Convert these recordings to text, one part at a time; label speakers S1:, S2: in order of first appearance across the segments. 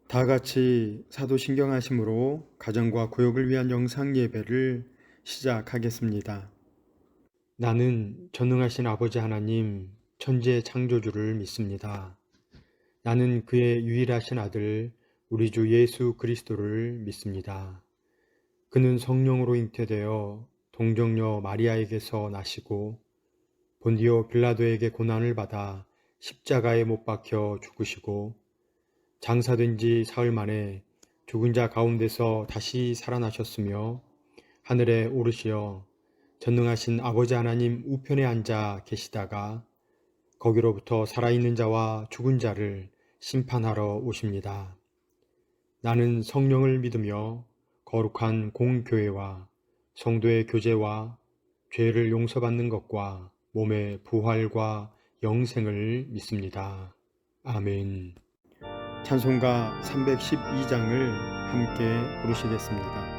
S1: 다 같이 사도신경하심으로 가정과 구역을 위한 영상 예배를 시작하겠습니다. 나는 전능하신 아버지 하나님, 천지의 창조주를 믿습니다. 나는 그의 유일하신 아들, 우리 주 예수 그리스도를 믿습니다. 그는 성령으로 잉태되어 동정녀 마리아에게서 나시고 본디오 빌라도에게 고난을 받아 십자가에 못 박혀 죽으시고 장사된 지 사흘 만에 죽은 자 가운데서 다시 살아나셨으며 하늘에 오르시어 전능하신 아버지 하나님 우편에 앉아 계시다가 거기로부터 살아있는 자와 죽은 자를 심판하러 오십니다. 나는 성령을 믿으며 거룩한 공교회와 성도의 교제와 죄를 용서받는 것과 몸의 부활과 영생을 믿습니다. 아멘. 찬송가 312장을 함께 부르시겠습니다.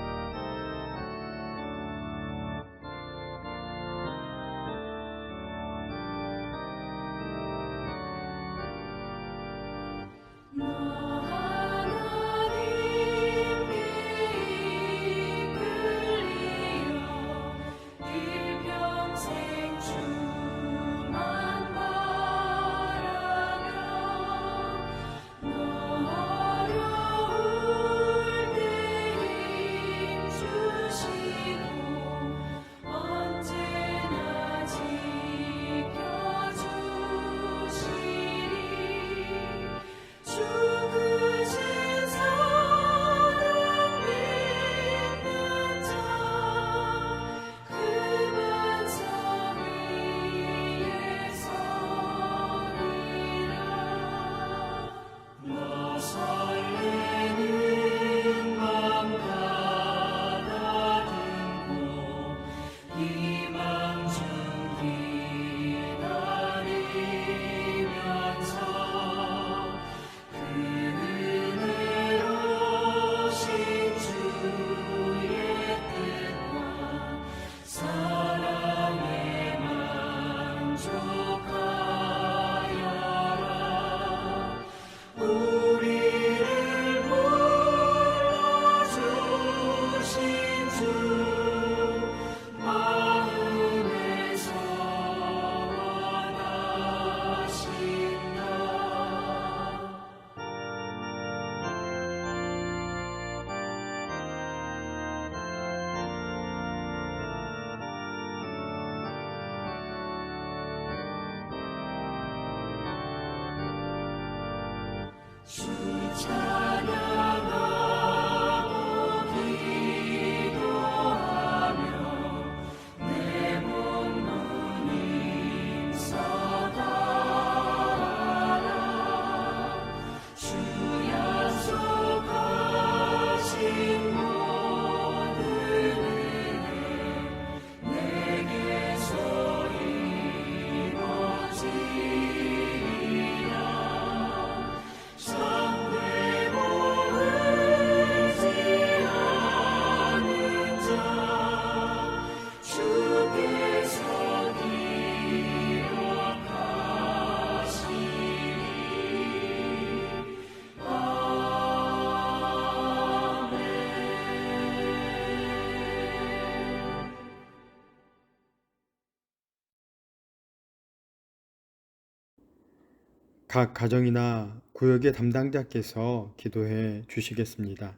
S1: 각 가정이나 구역의 담당자께서 기도해 주시겠습니다.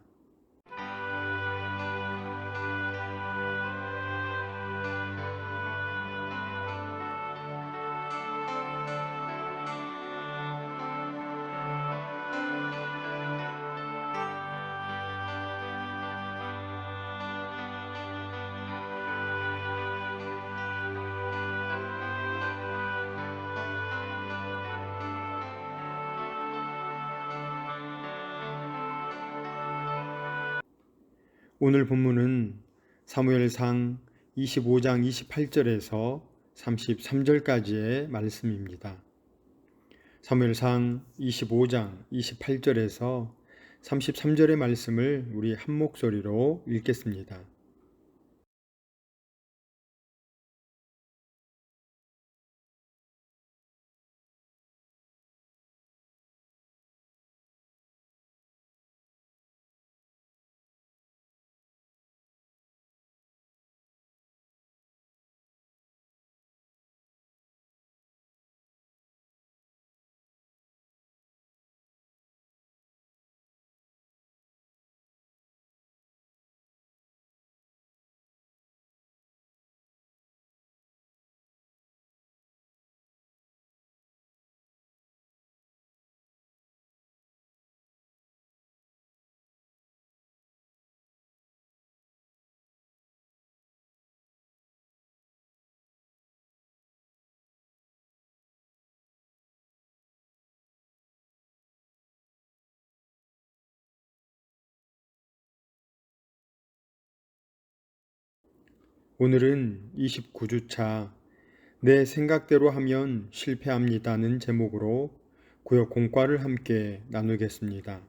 S1: 오늘 본문은 사무엘상 25장 28절에서 33절까지의 말씀입니다. 사무엘상 25장 28절에서 33절의 말씀을 우리 한 목소리로 읽겠습니다. 오늘은 29주차 내 생각대로 하면 실패합니다는 제목으로 구역 공과를 함께 나누겠습니다.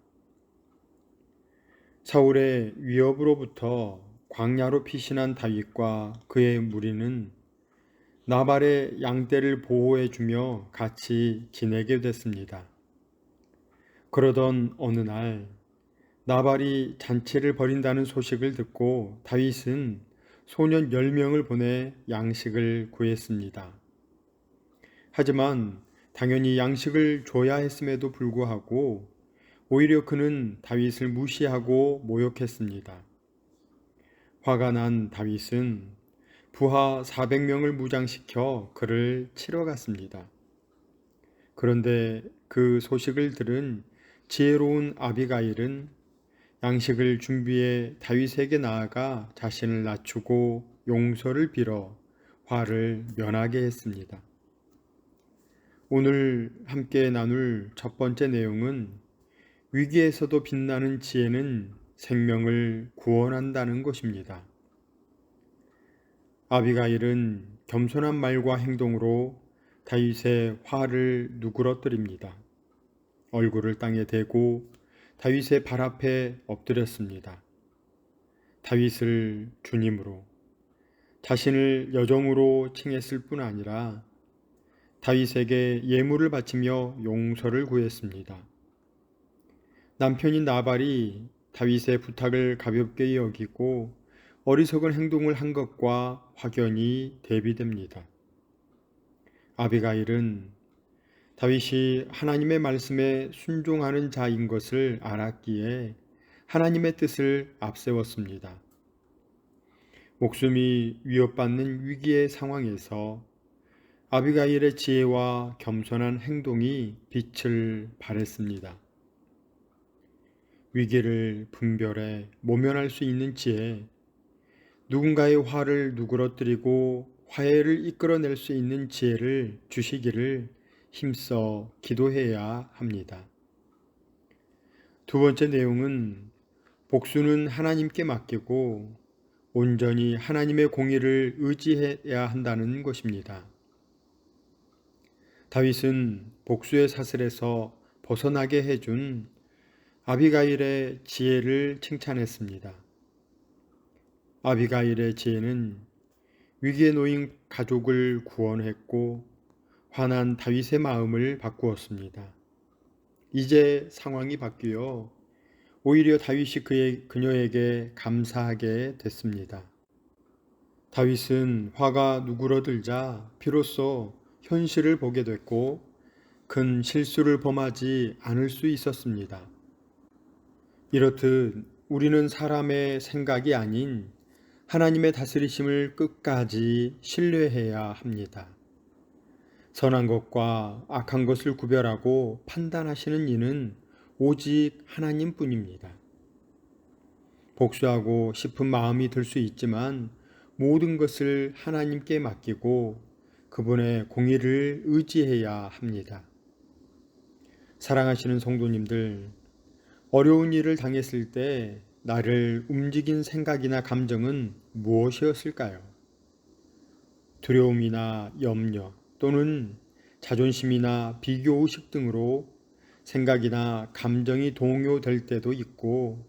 S1: 사울의 위협으로부터 광야로 피신한 다윗과 그의 무리는 나발의 양떼를 보호해주며 같이 지내게 됐습니다. 그러던 어느 날 나발이 잔치를 벌인다는 소식을 듣고 다윗은 소년 10명을 보내 양식을 구했습니다. 하지만 당연히 양식을 줘야 했음에도 불구하고 오히려 그는 다윗을 무시하고 모욕했습니다. 화가 난 다윗은 부하 400명을 무장시켜 그를 치러 갔습니다. 그런데 그 소식을 들은 지혜로운 아비가일은 양식을 준비해 다윗에게 나아가 자신을 낮추고 용서를 빌어 화를 면하게 했습니다. 오늘 함께 나눌 첫 번째 내용은 위기에서도 빛나는 지혜는 생명을 구원한다는 것입니다. 아비가일은 겸손한 말과 행동으로 다윗의 화를 누그러뜨립니다. 얼굴을 땅에 대고 다윗의 발 앞에 엎드렸습니다. 다윗을 주님으로, 자신을 여종으로 칭했을 뿐 아니라 다윗에게 예물을 바치며 용서를 구했습니다. 남편인 나발이 다윗의 부탁을 가볍게 여기고 어리석은 행동을 한 것과 확연히 대비됩니다. 아비가일은 다윗이 하나님의 말씀에 순종하는 자인 것을 알았기에 하나님의 뜻을 앞세웠습니다. 목숨이 위협받는 위기의 상황에서 아비가일의 지혜와 겸손한 행동이 빛을 발했습니다. 위기를 분별해 모면할 수 있는 지혜, 누군가의 화를 누그러뜨리고 화해를 이끌어낼 수 있는 지혜를 주시기를 힘써 기도해야 합니다. 두 번째 내용은 복수는 하나님께 맡기고 온전히 하나님의 공의를 의지해야 한다는 것입니다. 다윗은 복수의 사슬에서 벗어나게 해준 아비가일의 지혜를 칭찬했습니다. 아비가일의 지혜는 위기에 놓인 가족을 구원했고 화난 다윗의 마음을 바꾸었습니다. 이제 상황이 바뀌어 오히려 다윗이 그녀에게 감사하게 됐습니다. 다윗은 화가 누그러들자 비로소 현실을 보게 됐고 큰 실수를 범하지 않을 수 있었습니다. 이렇듯 우리는 사람의 생각이 아닌 하나님의 다스리심을 끝까지 신뢰해야 합니다. 선한 것과 악한 것을 구별하고 판단하시는 이는 오직 하나님뿐입니다. 복수하고 싶은 마음이 들 수 있지만 모든 것을 하나님께 맡기고 그분의 공의를 의지해야 합니다. 사랑하시는 성도님들, 어려운 일을 당했을 때 나를 움직인 생각이나 감정은 무엇이었을까요? 두려움이나 염려 또는 자존심이나 비교의식 등으로 생각이나 감정이 동요될 때도 있고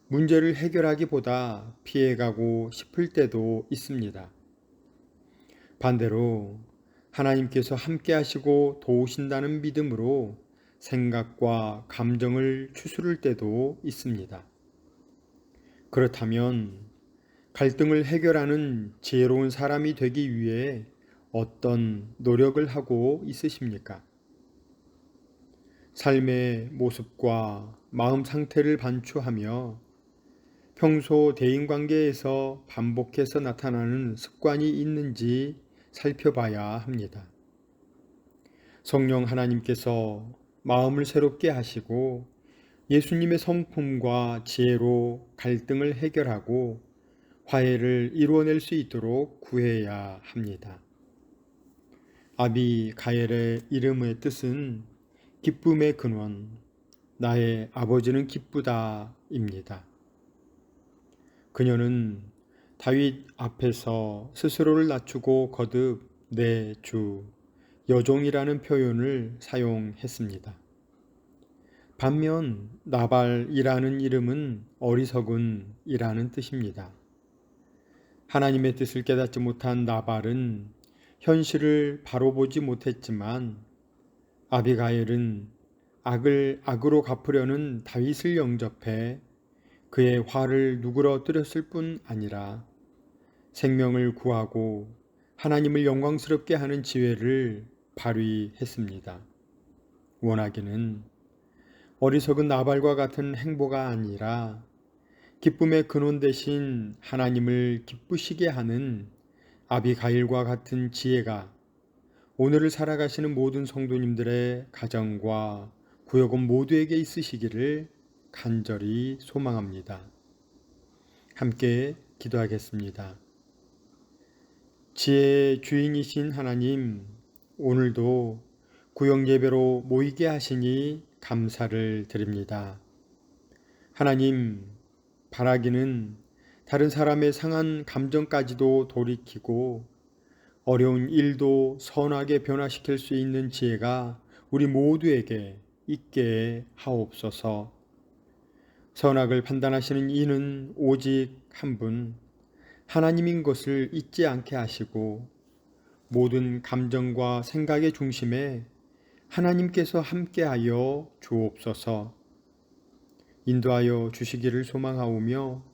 S1: 문제를 해결하기보다 피해가고 싶을 때도 있습니다. 반대로 하나님께서 함께 하시고 도우신다는 믿음으로 생각과 감정을 추스를 때도 있습니다. 그렇다면 갈등을 해결하는 지혜로운 사람이 되기 위해 어떤 노력을 하고 있으십니까? 삶의 모습과 마음 상태를 반추하며 평소 대인관계에서 반복해서 나타나는 습관이 있는지 살펴봐야 합니다. 성령 하나님께서 마음을 새롭게 하시고 예수님의 성품과 지혜로 갈등을 해결하고 화해를 이루어낼 수 있도록 구해야 합니다. 아비가일의 이름의 뜻은 기쁨의 근원, 나의 아버지는 기쁘다입니다. 그녀는 다윗 앞에서 스스로를 낮추고 거듭 내 주, 여종이라는 표현을 사용했습니다. 반면 나발이라는 이름은 어리석은이라는 뜻입니다. 하나님의 뜻을 깨닫지 못한 나발은 현실을 바로 보지 못했지만 아비가일은 악을 악으로 갚으려는 다윗을 영접해 그의 화를 누그러뜨렸을 뿐 아니라 생명을 구하고 하나님을 영광스럽게 하는 지혜를 발휘했습니다. 원하기는 어리석은 나발과 같은 행보가 아니라 기쁨의 근원 대신 하나님을 기쁘시게 하는 아비가일과 같은 지혜가 오늘을 살아가시는 모든 성도님들의 가정과 구역원 모두에게 있으시기를 간절히 소망합니다. 함께 기도하겠습니다. 지혜의 주인이신 하나님, 오늘도 구역 예배로 모이게 하시니 감사를 드립니다. 하나님, 바라기는 다른 사람의 상한 감정까지도 돌이키고 어려운 일도 선하게 변화시킬 수 있는 지혜가 우리 모두에게 있게 하옵소서. 선악을 판단하시는 이는 오직 한 분, 하나님인 것을 잊지 않게 하시고 모든 감정과 생각의 중심에 하나님께서 함께하여 주옵소서. 인도하여 주시기를 소망하오며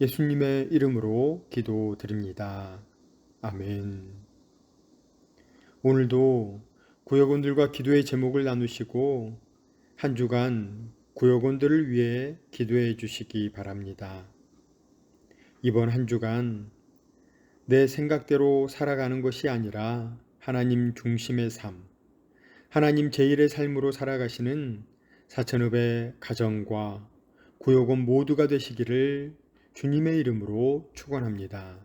S1: 예수님의 이름으로 기도드립니다. 아멘. 오늘도 구역원들과 기도의 제목을 나누시고 한 주간 구역원들을 위해 기도해 주시기 바랍니다. 이번 한 주간 내 생각대로 살아가는 것이 아니라 하나님 중심의 삶, 하나님 제1의 삶으로 살아가시는 사천읍의 가정과 구역원 모두가 되시기를 주님의 이름으로 축원합니다.